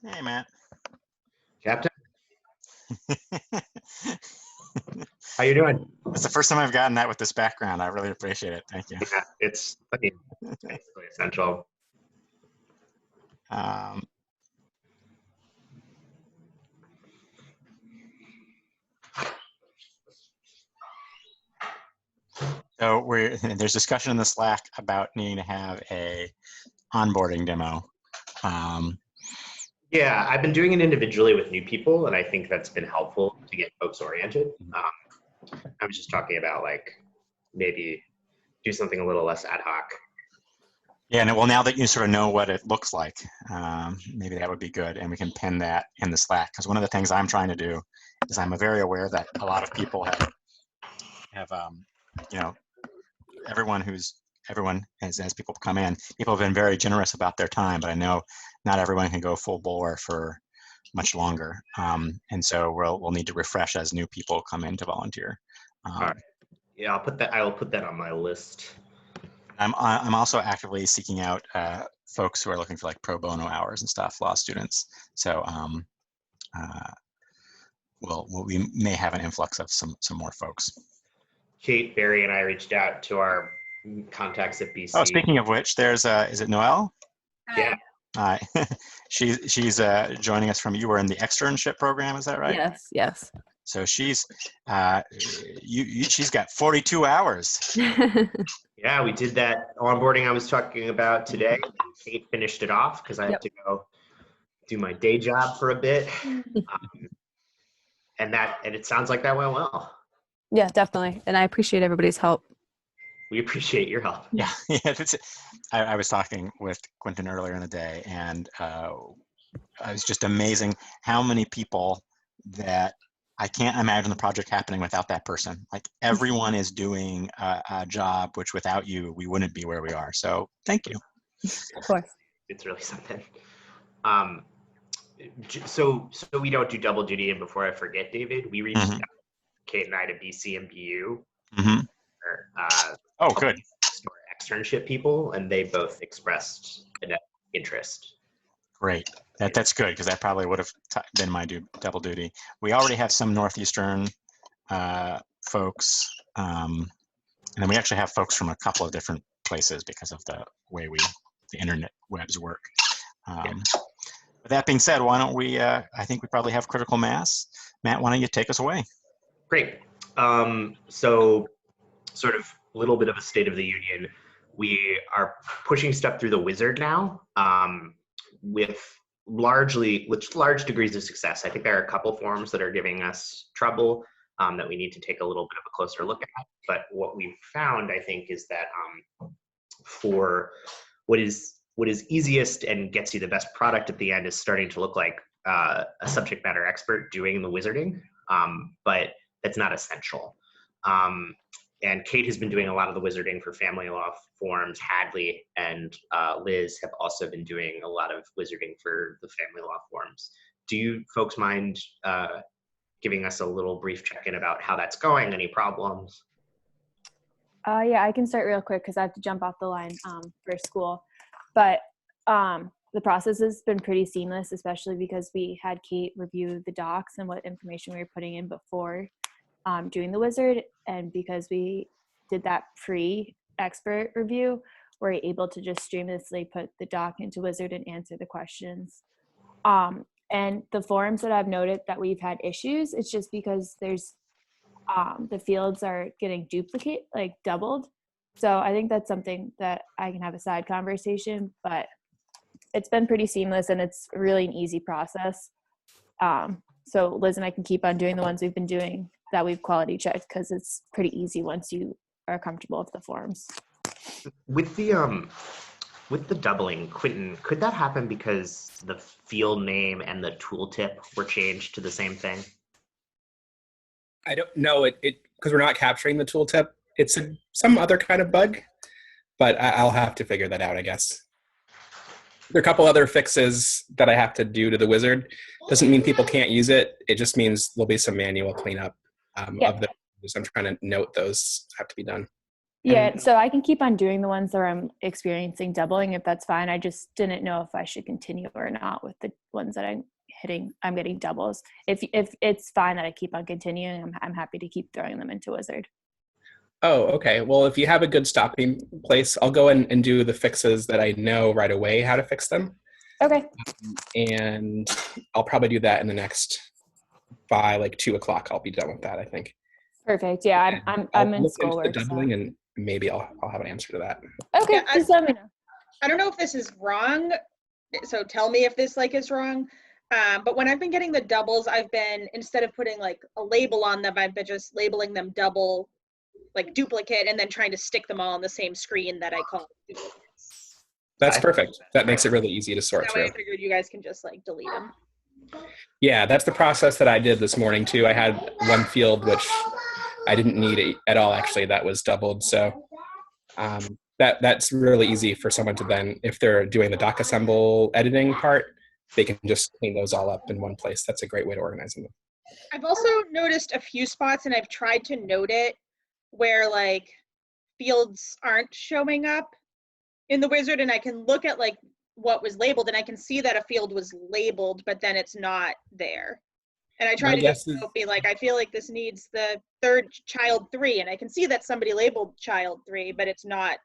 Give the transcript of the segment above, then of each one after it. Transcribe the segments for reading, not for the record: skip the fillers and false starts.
Hey, Matt. Captain, how you doing? It's the first time I've gotten that with this background. I really appreciate it. Thank you. Yeah, it's basically essential. Um, so there's discussion in the Slack about needing to have a onboarding demo. Yeah, I've been doing it individually with new people, and I think that's been helpful to get folks oriented. I was just talking about like maybe do something a little less ad hoc. Yeah, and well, now that you sort of know what it looks like, maybe that would be good, and we can pin that in the Slack. Because one of the things I'm trying to do is I'm very aware that a lot of people have you know, everyone as people come in, people have been very generous about their time, but I know not everyone can go full bore for much longer, and so we'll need to refresh as new people come in to volunteer. All right. Yeah, I'll put that on my list. I'm also actively seeking out folks who are looking for like pro bono hours and stuff, law students. So we may have an influx of some more folks. Kate, Barry, and I reached out to our contacts at BC. Oh, speaking of which, there's is it Noelle? Yeah. Hi. she's joining us from. You were in the externship program, is that right? Yes. So she's she's got 42 hours. Yeah, we did that onboarding I was talking about today. Kate finished it off because I had to go do my day job for a bit, and it sounds like that went well. Yeah, definitely, and I appreciate everybody's help. We appreciate your help. Yeah. I was talking with Quentin earlier in the day, and it was just amazing how many people that I can't imagine the project happening without that person. Like everyone is doing a job which without you, we wouldn't be where we are. So thank you. Of course. It's really something. So we don't do double duty. And before I forget, David, we reached out, Kate and I, to BC and BU. Oh, good. Externship people, and they both expressed an interest. Great. That's good, because that probably would have been my double duty. We already have some Northeastern folks, and then we actually have folks from a couple of different places because of the way the internet webs work. With that being said, why don't we, I think we probably have critical mass. Matt, why don't you take us away? Great. So sort of a little bit of a state of the union. We are pushing stuff through the wizard now with large degrees of success. I think there are a couple forms that are giving us trouble that we need to take a little bit of a closer look at. But what we've found, I think, is that for what is easiest and gets you the best product at the end is starting to look like a subject matter expert doing the wizarding, but that's not essential. And Kate has been doing a lot of the wizarding for family law forms. Hadley and Liz have also been doing a lot of wizarding for the family law forms. Do you folks mind giving us a little brief check-in about how that's going? Any problems? Yeah, I can start real quick because I have to jump off the line for school. But the process has been pretty seamless, especially because we had Kate review the docs and what information we were putting in before doing the wizard, and because we did that pre-expert review, we're able to just streamlessly put the doc into wizard and answer the questions. And the forms that I've noted that we've had issues, it's just because there's the fields are getting doubled. So I think that's something that I can have a side conversation, but it's been pretty seamless and it's really an easy process. So Liz and I can keep on doing the ones we've been doing that we've quality checked, because it's pretty easy once you are comfortable with the forms. With the doubling, Quentin, could that happen because the field name and the tooltip were changed to the same thing? I don't know it because we're not capturing the tooltip. It's some other kind of bug, but I'll have to figure that out, I guess. There are a couple other fixes that I have to do to the wizard. Doesn't mean people can't use it. It just means there'll be some manual cleanup of those. I'm trying to note those have to be done. Yeah, so I can keep on doing the ones that I'm experiencing doubling if that's fine. I just didn't know if I should continue or not with ones that I'm getting doubles. If it's fine that I keep on continuing, I'm happy to keep throwing them into Wizard. Oh, okay. Well, if you have a good stopping place, I'll go in and do the fixes that I know right away how to fix them. Okay. And I'll probably do that in the next, by like 2 o'clock, I'll be done with that, I think. Perfect. Yeah, I'm I'll in look into the schoolwork. So. doubling and maybe I'll have an answer to that. Okay, Yeah, just let me know. I don't know if this is wrong, so tell me if this like is wrong. But when I've been getting the doubles, I've been, instead of putting like a label on them, I've been just labeling them double, like duplicate, and then trying to stick them all on the same screen that I call duplicates. That's perfect. That makes it really easy to sort That way I through. figured you guys can just like delete them. Yeah, that's the process that I did this morning too. I had one field which I didn't need at all, actually, that was doubled. So that's really easy for someone to then, if they're doing the doc assemble editing part, they can just clean those all up in one place. That's a great way to organize them. I've also noticed a few spots, and I've tried to note it, where like fields aren't showing up in the Wizard, and I can look at like what was labeled, and I can see that a field was labeled, but then it's not there. And I try My to guess just is- be like, I feel like this needs the third child 3, and I can see that somebody labeled child 3, but it's not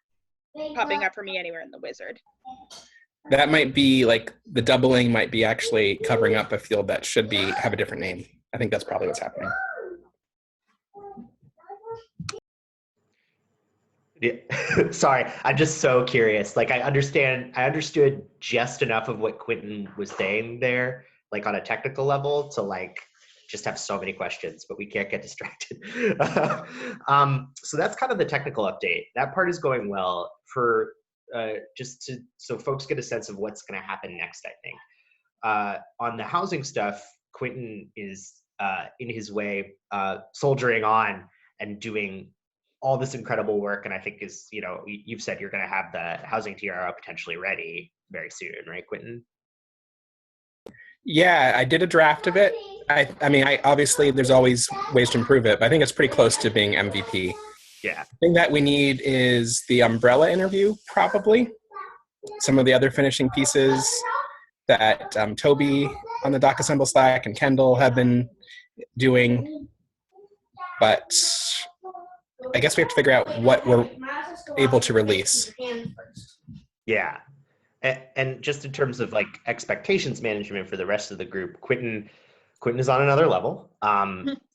popping up for me anywhere in the Wizard. That might be like the doubling might be actually covering up a field that should have a different name. I think that's probably what's happening. Yeah. Sorry, I'm just so curious. Like I understood just enough of what Quentin was saying there, like on a technical level, to like just have so many questions, but we can't get distracted. So that's kind of the technical update. That part is going well. For so folks get a sense of what's going to happen next, I think. On the housing stuff, Quentin is in his way soldiering on and doing all this incredible work, and I think is, you've said you're going to have the housing TRO potentially ready very soon, right, Quentin? Yeah, I did a draft of it. I mean, obviously there's always ways to improve it, but I think it's pretty close to being MVP. Yeah. The thing that we need is the umbrella interview, probably. Some of the other finishing pieces that Toby on the Doc Assemble Slack and Kendall have been doing. But I guess we have to figure out what we're able to release. Yeah. And just in terms of like expectations management for the rest of the group, Quentin is on another level.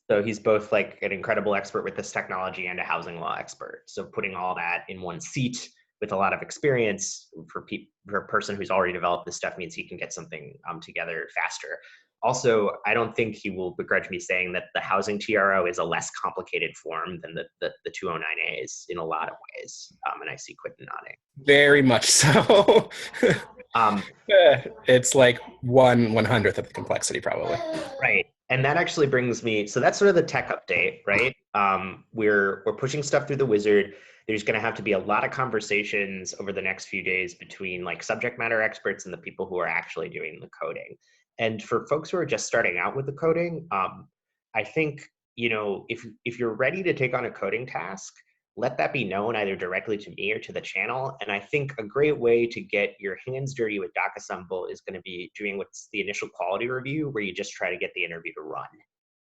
So he's both like an incredible expert with this technology and a housing law expert. So putting all that in one seat with a lot of experience for a person who's already developed this stuff means he can get something together faster. Also, I don't think he will begrudge me saying that the housing TRO is a less complicated form than the 209As in a lot of ways. And I see Quentin nodding. Very much so. It's like 1/100th of the complexity, probably. Right. And that actually brings me, so that's sort of the tech update, right? We're pushing stuff through the Wizard. There's going to have to be a lot of conversations over the next few days between like subject matter experts and the people who are actually doing the coding. And for folks who are just starting out with the coding, I think, if you're ready to take on a coding task, let that be known either directly to me or to the channel. And I think a great way to get your hands dirty with Doc Assemble is going to be doing what's the initial quality review, where you just try to get the interview to run.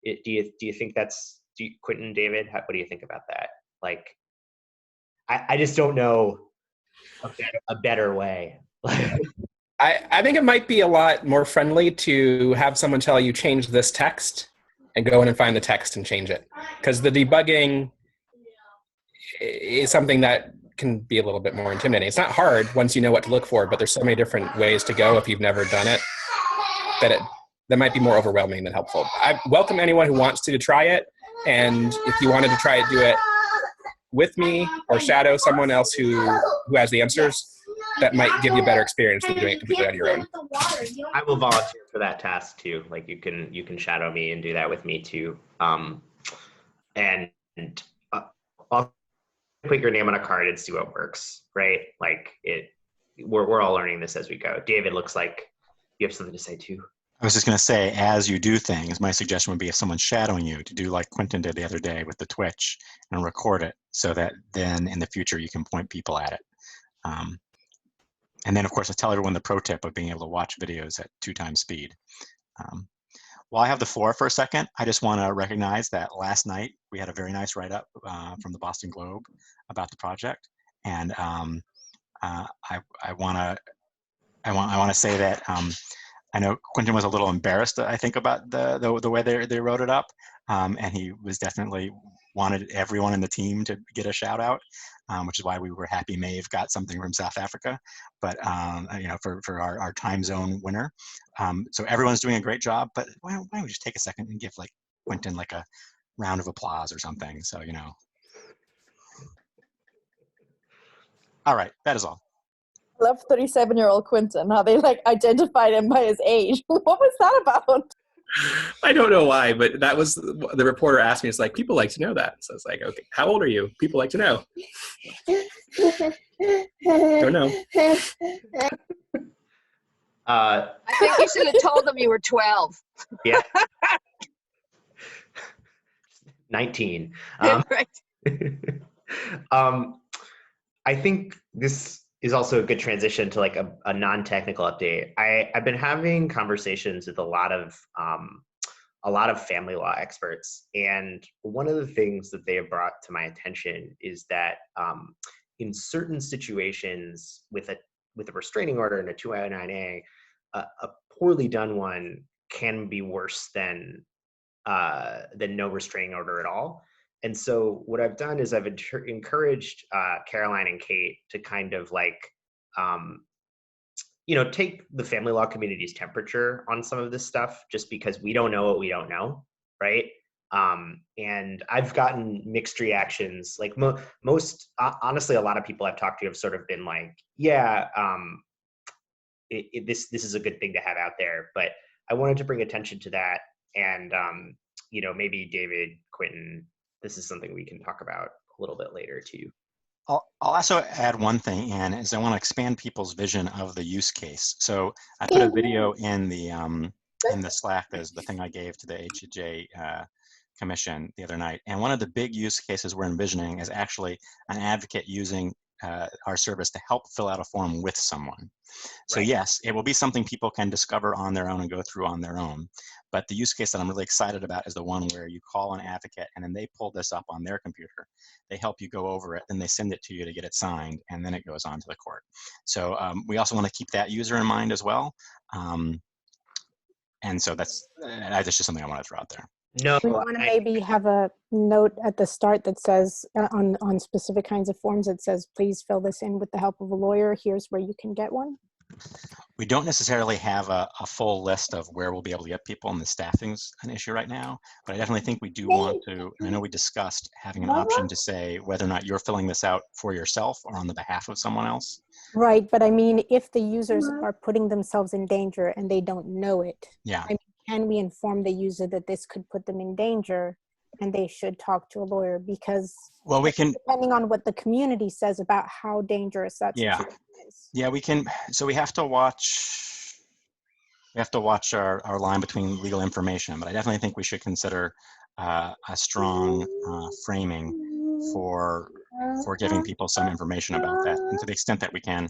Do you think that's, Quentin, David, what do you think about that? Like, I just don't know a better way. I think it might be a lot more friendly to have someone tell you change this text and go in and find the text and change it. Because the debugging is something that can be a little bit more intimidating. It's not hard once you know what to look for, but there's so many different ways to go if you've never done it that might be more overwhelming than helpful. I welcome anyone who wants to try it. And if you wanted to try it, do it with me or shadow someone else who has the answers. That might give you a better experience than doing it completely on your own. I will volunteer for that task too. Like you can shadow me and do that with me too. And I'll put your name on a card and see what works, right? Like we're all learning this as we go. David, looks like you have something to say too. I was just going to say, as you do things, my suggestion would be if someone's shadowing you, to do like Quentin did the other day with the Twitch and record it, so that then in the future you can point people at it. And then, of course, I'll tell everyone the pro tip of being able to watch videos at 2 times speed. While I have the floor for a second, I just want to recognize that last night we had a very nice write-up from the Boston Globe about the project, and I want to say that I know Quentin was a little embarrassed, I think, about the way they wrote it up, and he was definitely wanted everyone in the team to get a shout out, which is why we were happy Maeve got something from South Africa, but for our time zone winner. So everyone's doing a great job, but why don't we just take a second and give like Quentin like a round of applause or something? So All right, that is all. I love 37-year-old Quentin, how they like identified him by his age. What was that about? I don't know why, but that was the reporter asked me. It's like, people like to know that. So it's like, okay, how old are you? People like to know. Don't know. I think you should have told them you were 12. Yeah. 19. Right. I think this is also a good transition to like a non-technical update. I've been having conversations with a lot of family law experts, and one of the things that they have brought to my attention is that in certain situations with a restraining order and a 209A, a poorly done one can be worse than no restraining order at all. And so what I've done is I've encouraged Caroline and Kate to kind of like, take the family law community's temperature on some of this stuff, just because we don't know what we don't know, right? And I've gotten mixed reactions. Like most, honestly, a lot of people I've talked to have sort of been like, yeah, this is a good thing to have out there. But I wanted to bring attention to that, and maybe David, Quentin, this is something we can talk about a little bit later too. I'll also add one thing, Anne, is I want to expand people's vision of the use case. So I put a video in the Slack, as the thing I gave to the HJ Commission the other night. And one of the big use cases we're envisioning is actually an advocate using our service to help fill out a form with someone. So yes, it will be something people can discover on their own and go through on their own. But the use case that I'm really excited about is the one where you call an advocate and then they pull this up on their computer. They help you go over it, then they send it to you to get it signed, and then it goes on to the court. So we also want to keep that user in mind as well. And so that's just something I want to throw out there. No, We want to maybe have a note at the start that says on specific kinds of forms, it says, please fill this in with the help of a lawyer. Here's where you can get one. We don't necessarily have a full list of where we'll be able to get people, and the staffing's an issue right now, but I definitely think we do want to, and I know we discussed having an option to say whether or not you're filling this out for yourself or on the behalf of someone else. Right, but I mean, if the users are putting themselves in danger and they don't know it, Yeah. I mean, can we inform the user that this could put them in danger and they should talk to a lawyer? Because Well, we can, depending on what the community says about how dangerous that situation is. yeah, we can, so we have to watch our line between legal information, but I definitely think we should consider a strong framing for giving people some information about that. And to the extent that we can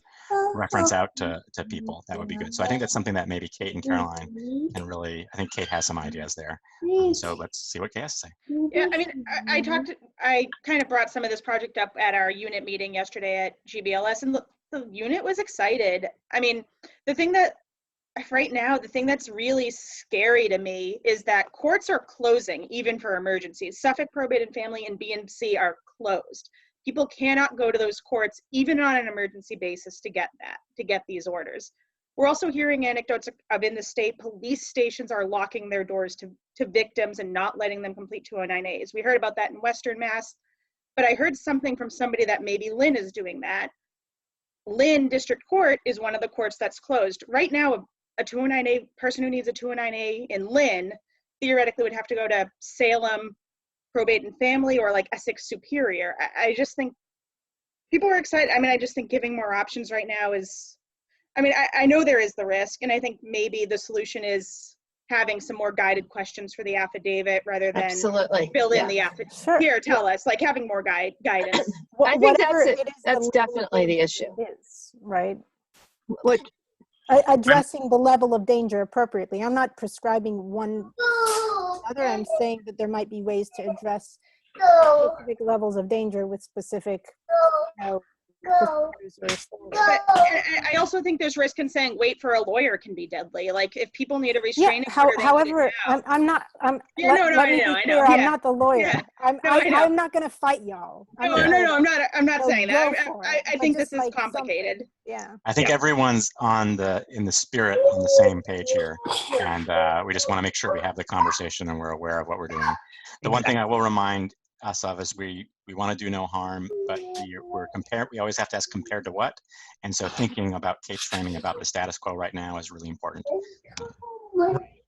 reference out to people, that would be good. So I think that's something that maybe Kate and Caroline can really, I think Kate has some ideas there. So let's see what Kate has to say. Yeah, I mean, I kind of brought some of this project up at our unit meeting yesterday at GBLS, and the unit was excited. I mean, the thing that's really scary to me is that courts are closing even for emergencies. Suffolk Probate and Family and BNC are closed. People cannot go to those courts even on an emergency basis to get these orders. We're also hearing anecdotes of in the state, police stations are locking their doors to victims and not letting them complete 209As. We heard about that in Western Mass, but I heard something from somebody that maybe Lynn is doing that. Lynn District Court is one of the courts that's closed. Right now, a 209A person who needs a 209A in Lynn theoretically would have to go to Salem Probate and Family or like Essex Superior. I just think people are excited. I mean, I just think giving more options right now is, I mean, I know there is the risk, and I think maybe the solution is having some more guided questions for the affidavit rather than Absolutely. fill in the affidavit. Sure. Here, tell us, like having more guidance. I think Whatever that's it is, that's the definitely the legal issue. is, right? What? Addressing the level of danger appropriately. I'm not prescribing one or the other. I'm saying that there might be ways to address specific levels of danger with specific, you know, procedures or standards. But I also think there's risk in saying wait for a lawyer can be deadly. Like if people need a Yeah. restraining order, they need it However, now. I'm not. Yeah, no, let I me know, be I clear. know. I'm Yeah. not the lawyer. Yeah. I'm. No, I know. I'm not going to fight y'all. No, I'm not saying that. I think this is like complicated. Yeah. I think everyone's in the spirit on the same page here, and we just want to make sure we have the conversation and we're aware of what we're doing. The one thing I will remind us of is we want to do no harm, but we always have to ask compared to what, and so thinking about Kate's framing about the status quo right now is really important.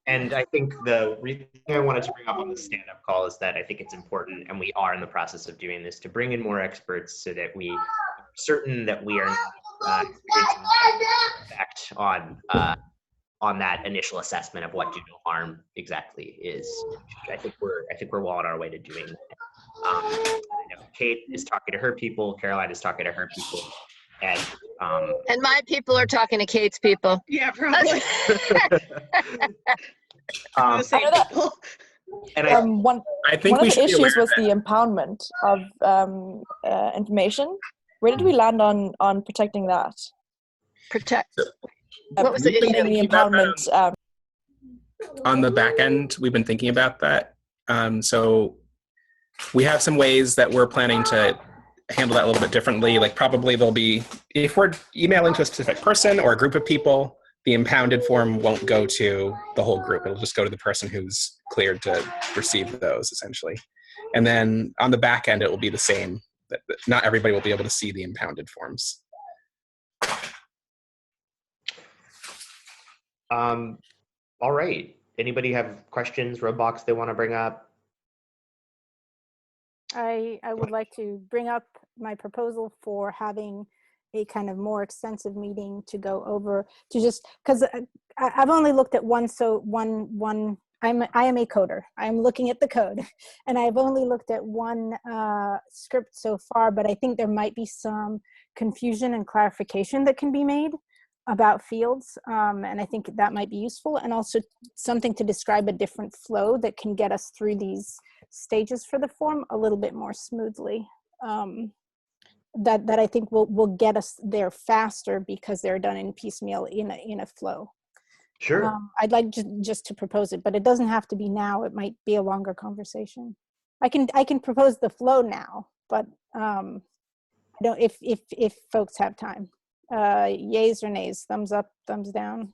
And I think the reason I wanted to bring up on the stand-up call is that I think it's important, and we are in the process of doing this, to bring in more experts so that we are certain that we are not experiencing effect on that initial assessment of what do no harm exactly is. I think we're well on our way to doing that. I know Kate is talking to her people, Caroline is talking to her people, and my people are talking to Kate's people. Yeah, probably. The same people. And I think one we of the should be aware issues was the impoundment of information. Where did we land on protecting that? Protect. What was the we've been issue? The thinking about that impoundment. on the back end. We've been thinking about that. So we have some ways that we're planning to handle that a little bit differently. Like probably there'll be, if we're emailing to a specific person or a group of people, the impounded form won't go to the whole group. It'll just go to the person who's cleared to receive those, essentially. And then on the back end, it will be the same. Not everybody will be able to see the impounded forms. all right. Anybody have questions, roadblocks they want to bring up? I would like to bring up my proposal for having a kind of more extensive meeting to go over, to just, because I've only looked at one, I am a coder. I'm looking at the code, and I've only looked at one script so far, but I think there might be some confusion and clarification that can be made about fields, and I think that might be useful, and also something to describe a different flow that can get us through these stages for the form a little bit more smoothly. That I think will get us there faster because they're done in piecemeal in a flow. Sure. I'd like just to propose it, but it doesn't have to be now. It might be a longer conversation. I can propose the flow now, but I don't if folks have time. Yays or nays? Thumbs up, thumbs down?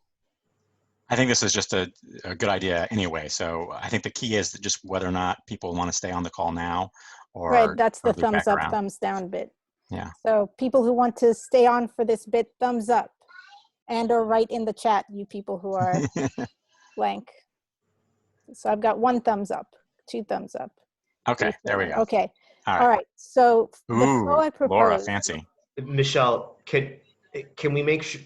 I think this is just a good idea anyway. So I think the key is just whether or not people want to stay on the call now or Right, that's the or loop thumbs back up, around. thumbs down bit. Yeah. So people who want to stay on for this bit, thumbs up, and or write in the chat, you people who are blank. So I've got 1 thumbs up, 2 thumbs up. Okay, there we go. Okay, All right. So the Ooh, flow I propose. Laura, fancy. Michelle, can we make sure,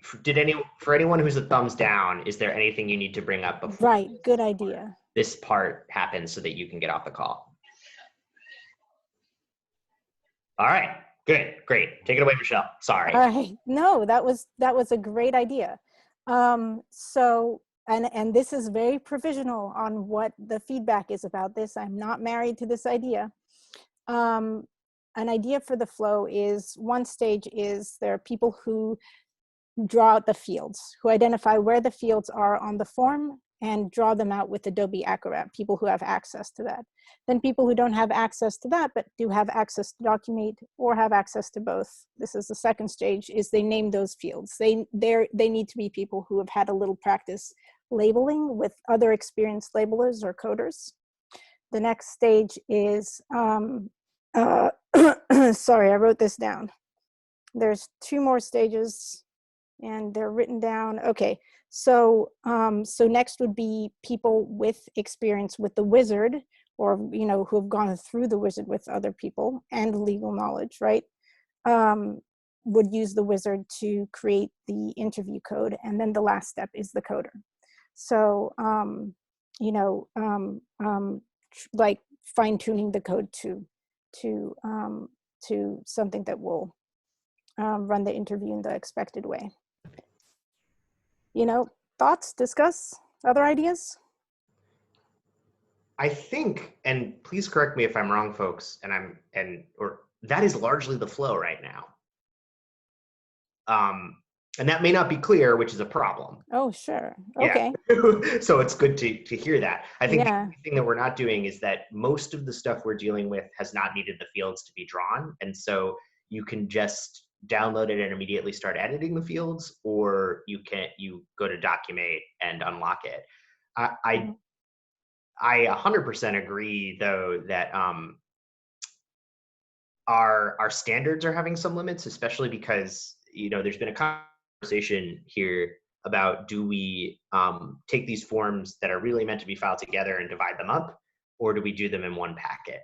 for anyone who's a thumbs down, is there anything you need to bring up before Right, good idea. this part happens so that you can get off the call? All right, good, great. Take it away, Michelle. Sorry. All right, no, that was a great idea. So, and this is very provisional on what the feedback is about this. I'm not married to this idea. An idea for the flow is, one stage is there are people who draw out the fields, who identify where the fields are on the form and draw them out with Adobe Acrobat, people who have access to that. Then people who don't have access to that, but do have access to Documate or have access to both, this is the second stage, is they name those fields. They need to be people who have had a little practice labeling with other experienced labelers or coders. The next stage is, sorry, I wrote this down. There's 2 more stages and they're written down. Okay, so next would be people with experience with the wizard, or who have gone through the wizard with other people and legal knowledge, right? Would use the wizard to create the interview code, and then the last step is the coder. So like fine-tuning the code to something that will run the interview in the expected way. thoughts, discuss other ideas? I think, and please correct me if I'm wrong, folks, or that is largely the flow right now. And that may not be clear, which is a problem. Oh, sure. Yeah. Okay. So it's good to hear that. I think the Yeah. only thing that we're not doing is that most of the stuff we're dealing with has not needed the fields to be drawn. And so you can just download it and immediately start editing the fields, or you go to Documate and unlock it. I 100% agree, though, that our standards are having some limits, especially because there's been a conversation here about, do we take these forms that are really meant to be filed together and divide them up, or do we do them in one packet?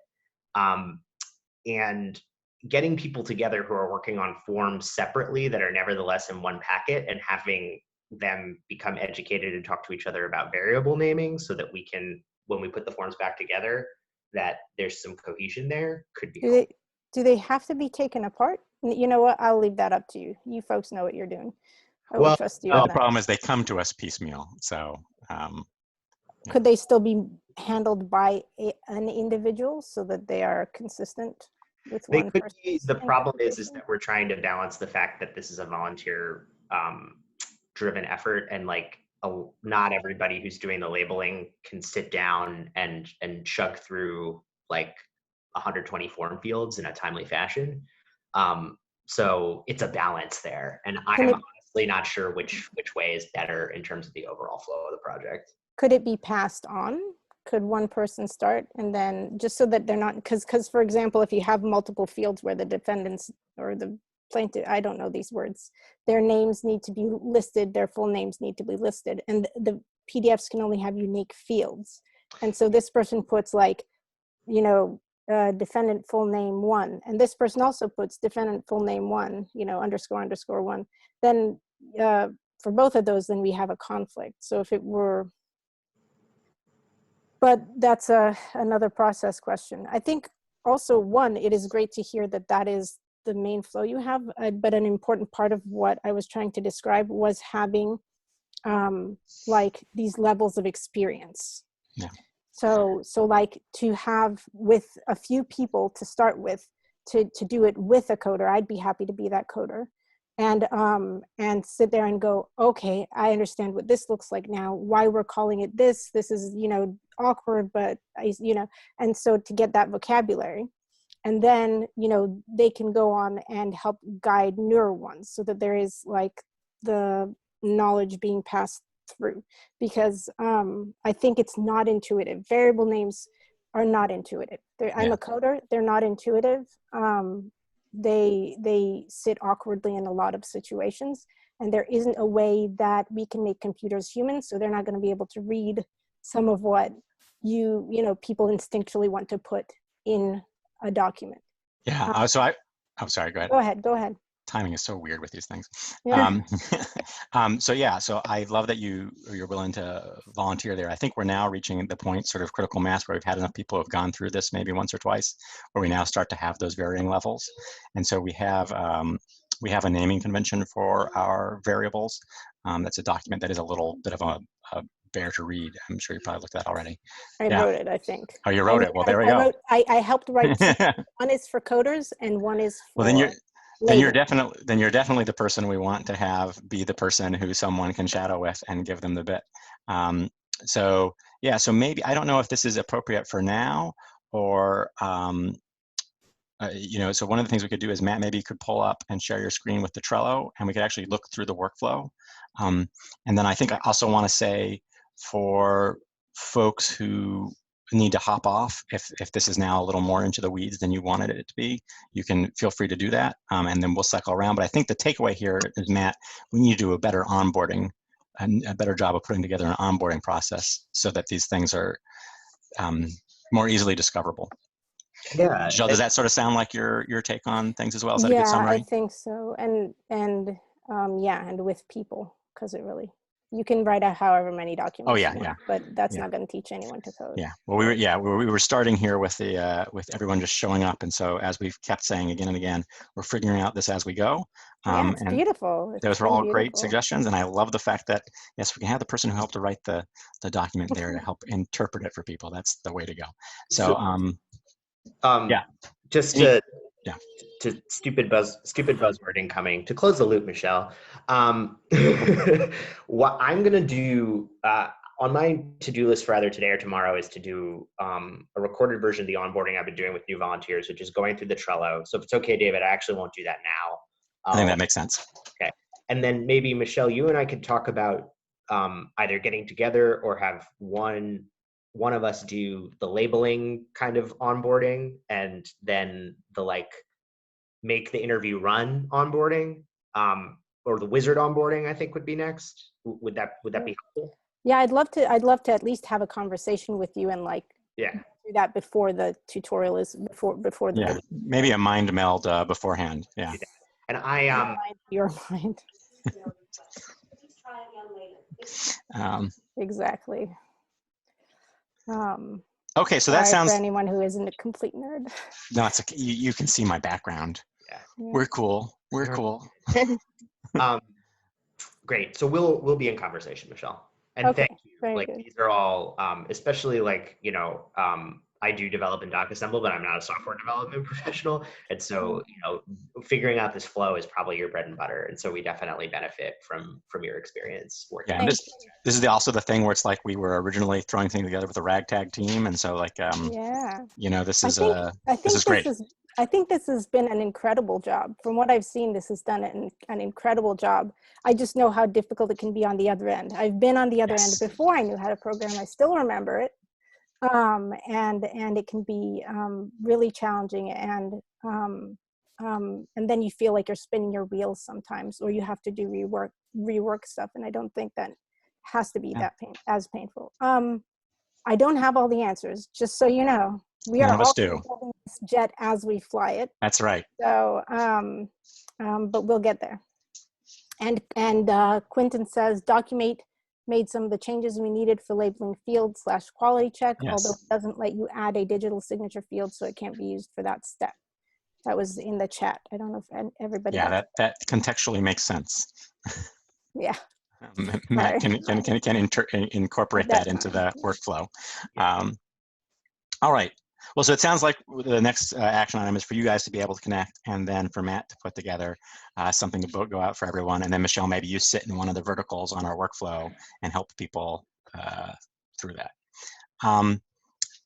And getting people together who are working on forms separately that are nevertheless in one packet, and having them become educated and talk to each other about variable naming, so that we can, when we put the forms back together, that there's some cohesion there, could be helpful. Do they have to be taken apart? You know what? I'll leave that up to you. You folks know what you're doing. I will trust you on The that. problem is they come to us piecemeal. So Could they still be handled by an individual so that they are consistent with They one could person? be. The problem is that we're trying to balance the fact that this is a volunteer driven effort, and not everybody who's doing the labeling can sit down and chug through 120 form fields in a timely fashion. So it's a balance there, and I'm honestly not sure which way is better in terms of the overall flow of the project. Could it be passed on? Could one person start, and then, just so that they're not, because for example, if you have multiple fields where the defendants or the plaintiff, I don't know these words, their names need to be listed, their full names need to be listed, and the PDFs can only have unique fields. And so this person puts defendant full name 1, and this person also puts defendant full name 1, _ 1, then for both of those, then we have a conflict. So if it were, but that's another process question. I think also, one, it is great to hear that is the main flow you have, but an important part of what I was trying to describe was having these levels of experience. Yeah. So to have with a few people to start with, to do it with a coder, I'd be happy to be that coder, and sit there and go, okay, I understand what this looks like now, why we're calling it this is, awkward, but and so to get that vocabulary, and then, they can go on and help guide newer ones, so that there is the knowledge being passed through, because I think it's not intuitive. Variable names are not intuitive. I'm a coder, they're not intuitive. They sit awkwardly in a lot of situations, and there isn't a way that we can make computers human, so they're not going to be able to read some of what people instinctually want to put in a document. yeah. I'm sorry. Go ahead. Go ahead. Timing is so weird with these things. Yeah. So I love that you're willing to volunteer there. I think we're now reaching the point, sort of critical mass, where we've had enough people who have gone through this maybe once or twice, where we now start to have those varying levels. And so we have a naming convention for our variables. That's a document that is a little bit of a bear to read. I'm sure you probably looked at that already. I wrote it, I think. Oh, you wrote it. Well, there we go. I helped write two. One is for coders and one is for Then you're definitely the person we want to have be the person who someone can shadow with and give them the bit. So maybe, I don't know if this is appropriate for now, or so one of the things we could do is, Matt, maybe you could pull up and share your screen with the Trello, and we could actually look through the workflow. And then I think I also want to say, for folks who need to hop off, if this is now a little more into the weeds than you wanted it to be, you can feel free to do that, and then we'll cycle around. But I think the takeaway here is, Matt, we need to do a better onboarding, and a better job of putting together an onboarding process so that these things are more easily discoverable. Yeah. Jill, does that sort of sound like your take on things as well? Is that a good summary? I think so, and with people, because it really You can write out however many documents. yeah, you want, yeah. But that's Yeah. not going to teach anyone to code. Yeah. Well, we were starting here with the with everyone just showing up, and so as we've kept saying again and again, we're figuring out this as we go. Yeah, it's And beautiful. those were been all great beautiful. suggestions, and I love the fact that yes, we can have the person who helped to write the document there to help interpret it for people. That's the way to go. So yeah. Just Any- to yeah. to stupid buzzword incoming to close the loop, Michelle. What I'm gonna do on my to-do list for either today or tomorrow is to do a recorded version of the onboarding I've been doing with new volunteers, which is going through the Trello. So if it's okay, David, I actually won't do that now. I think that makes sense. Okay, and then maybe Michelle, you and I could talk about either getting together or have one of us do the labeling kind of onboarding, and then the make the interview run onboarding, or the wizard onboarding, I think would be next. Would that be helpful? Yeah, I'd love to at least have a conversation with you and Yeah. do that before the tutorial is before the Yeah, video. maybe a mind meld beforehand. Yeah. And I Your mind. Exactly. Okay, so that Sorry sounds. for anyone who isn't a complete nerd. No, it's okay. You can see my background. Yeah. We're cool. We're cool. Great. So we'll be in conversation, Michelle. And Okay, thank you. very good. These are all, especially I do develop in DocAssemble, but I'm not a software development professional. And so, figuring out this flow is probably your bread and butter. And so we definitely benefit from your experience working. Yeah, and this is also the thing where it's like we were originally throwing things together with a ragtag team, and so this is this is great. I think this has been an incredible job. From what I've seen, this has done an incredible job. I just know how difficult it can be on the other end. I've been on the other end before I knew how to program. I still remember it. And it can be really challenging, and then you feel like you're spinning your wheels sometimes, or you have to do rework stuff. And I don't think that has to be as painful. I don't have all the answers, just so you know. We are all building this jet as we fly it. That's right. So, but we'll get there. And Quentin says, Documate made some of the changes we needed for labeling field / quality check, although it doesn't let you add a digital signature field, so it can't be used for that step. That was in the chat. I don't know if everybody. Yeah, that contextually makes sense. Yeah. Matt can incorporate that into the workflow. All right. Well, so it sounds like the next action item is for you guys to be able to connect, and then for Matt to put together something to go out for everyone. And then Michelle, maybe you sit in one of the verticals on our workflow and help people through that.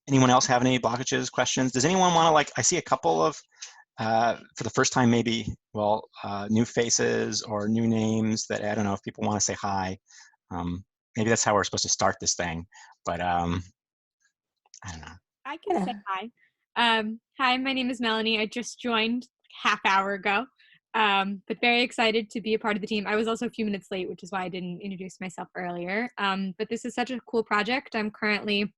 Anyone else have any blockages, questions? Does anyone want to, I see a couple of, for the first time, maybe, new faces or new names that I don't know if people want to say hi. Maybe that's how we're supposed to start this thing, but I don't know. I can say hi. Hi, my name is Melanie. I just joined half hour ago, but very excited to be a part of the team. I was also a few minutes late, which is why I didn't introduce myself earlier. But this is such a cool project. I'm currently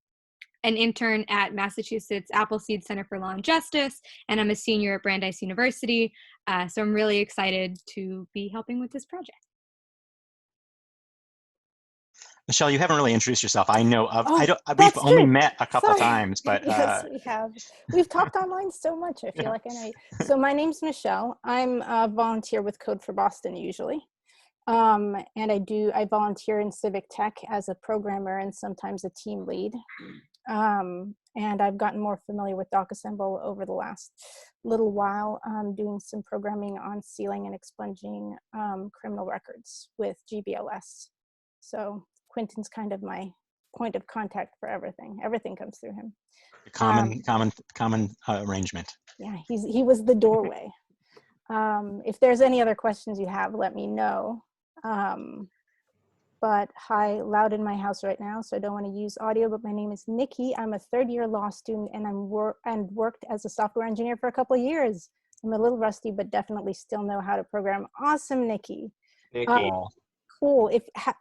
an intern at Massachusetts Appleseed Center for Law and Justice, and I'm a senior at Brandeis University. So I'm really excited to be helping with this project. Michelle, you haven't really introduced yourself. I know of. We've only met a couple times, but yes, we have. We've talked online so much. I feel like I know you. So my name's Michelle. I'm a volunteer with Code for Boston usually, and I volunteer in civic tech as a programmer and sometimes a team lead. And I've gotten more familiar with DocAssemble over the last little while, doing some programming on sealing and expunging criminal records with GBLS. So Quentin's kind of my point of contact for everything. Everything comes through him. Common arrangement. Yeah, he was the doorway. If there's any other questions you have, let me know. But hi, loud in my house right now, so I don't want to use audio, but my name is Nikki. I'm a third-year law student, and worked as a software engineer for a couple of years. I'm a little rusty, but definitely still know how to program. Awesome, Nikki. Cool.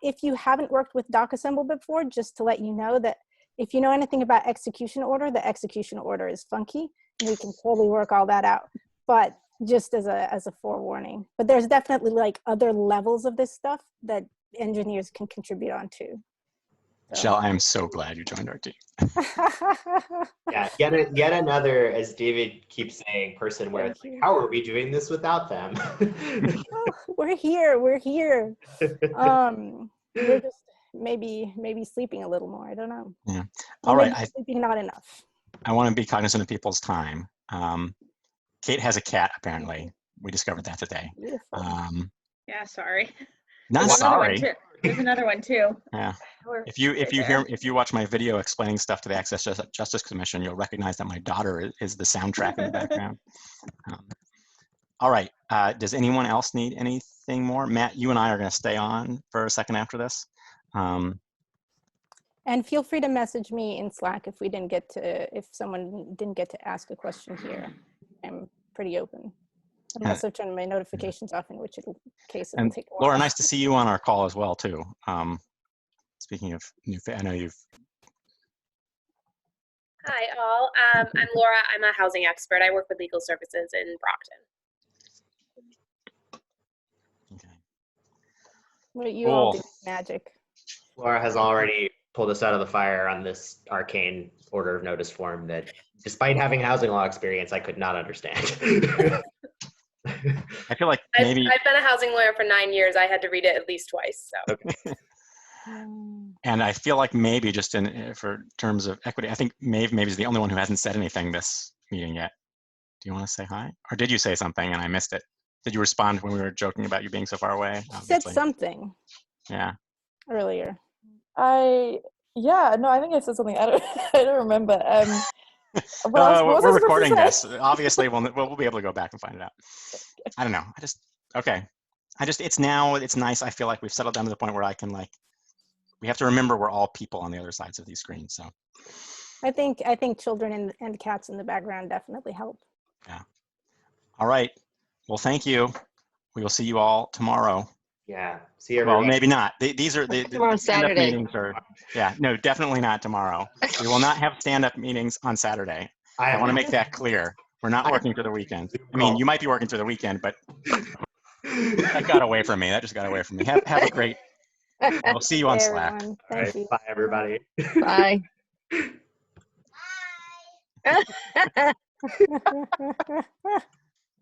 If you haven't worked with DocAssemble before, just to let you know that if you know anything about execution order, the execution order is funky, and we can totally work all that out. But just as a forewarning. But there's definitely other levels of this stuff that engineers can contribute on too. Michelle, I am so glad you joined our team. Yeah, yet another, as David keeps saying, person where it's like, how are we doing this without them? Oh, we're here. We're here. We're just maybe sleeping a little more. I don't know. Yeah. Or All right. maybe sleeping not enough. I want to be cognizant of people's time. Kate has a cat, apparently. We discovered that today. Beautiful. Yeah, sorry. Not There's another one sorry. too. There's another one too. Yeah. We're If you right there. if you watch my video explaining stuff to the Access Justice Commission, you'll recognize that my daughter is the soundtrack in the background. All right. Does anyone else need anything more? Matt, you and I are going to stay on for a second after this. And feel free to message me in Slack if someone didn't get to ask a question here. I'm pretty open. Unless I've turned my notifications off, in which case it'll And take a while. Laura, nice to see you on our call as well, too. Speaking of new, I know you've. Hi, all. I'm Laura. I'm a housing expert. I work with legal services in Brockton. Okay. Well, you all do Cool. magic. Laura has already pulled us out of the fire on this arcane order of notice form that, despite having housing law experience, I could not understand. I feel like I've maybe. been a housing lawyer for 9 years. I had to read it at least twice. So. Okay. And I feel like maybe just for terms of equity, I think Maeve maybe is the only one who hasn't said anything this meeting yet. Do you want to say hi? Or did you say something and I missed it? Did you respond when we were joking about you being so far away? She said something Yeah. earlier. I think I said something. I don't remember. We're recording this. Obviously, we'll be able to go back and find it out. I don't know. It's nice. I feel like we've settled down to the point where I can we have to remember we're all people on the other sides of these screens. So I think children and cats in the background definitely help. Yeah. All right. Well, thank you. We will see you all tomorrow. Yeah. See everyone. Well, maybe not. These are the Tomorrow, stand-up Saturday. meetings are. Yeah. No, definitely not tomorrow. We will not have stand-up meetings on Saturday. I want to make that clear. We're not working through the weekend. I mean, you might be working through the weekend, but that got away from me. That just got away from me. Have a great. We'll see you on Hey, Slack. everyone. All right. Thank you. Bye, everybody. Bye. Bye.